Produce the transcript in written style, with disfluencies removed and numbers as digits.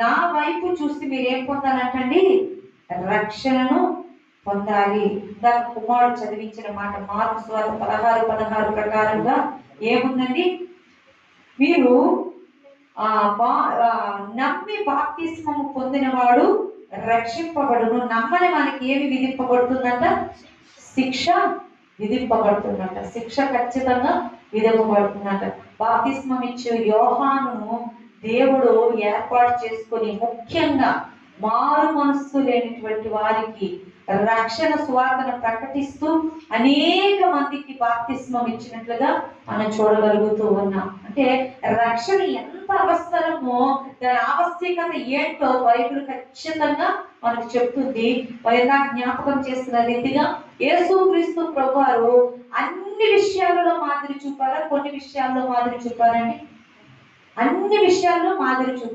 నా వైపు చూసి మీరు ఏం పొందాలంటండి? రక్షణను పొందాలి. ఇందాక కుమారుడు చదివించిన మాట మార్కు సువార్త 16:16 ప్రకారంగా ఏముందండి? మీరు నమ్మి బాప్తిస్మము పొందినవాడు రక్షింపబడును. నమ్మని మనకి ఏమి విధింపబడుతుందంట? శిక్ష విధింపబడుతుందంట. శిక్ష ఖచ్చితంగా విధింపబడుతుందంట. బాప్తిస్మం ఇచ్చే యోహానును దేవుడు ఏర్పాటు చేసుకొని ముఖ్యంగా మారు మనస్సు లేనటువంటి వారికి రక్షణ సువార్తను ప్రకటిస్తూ అనేక మందికి బాప్తిస్మం ఇచ్చినట్లుగా మనం చూడగలుగుతూ ఉన్నాం. అంటే రక్షణ ఎంత అవసరమో దాని ఆవశ్యకత ఏంటో బైబిల్ ఖచ్చితంగా మనకు చెప్తుంది. వైరా జ్ఞాపకం చేస్తున్న రీతిగా యేసుక్రీస్తు ప్రభువారు అన్ని విషయాలలో మాదిరి చూపారా? కొన్ని విషయాల్లో మాదిరి చూపారండి? అన్ని విషయాల్లో మాదిరి చూపారు.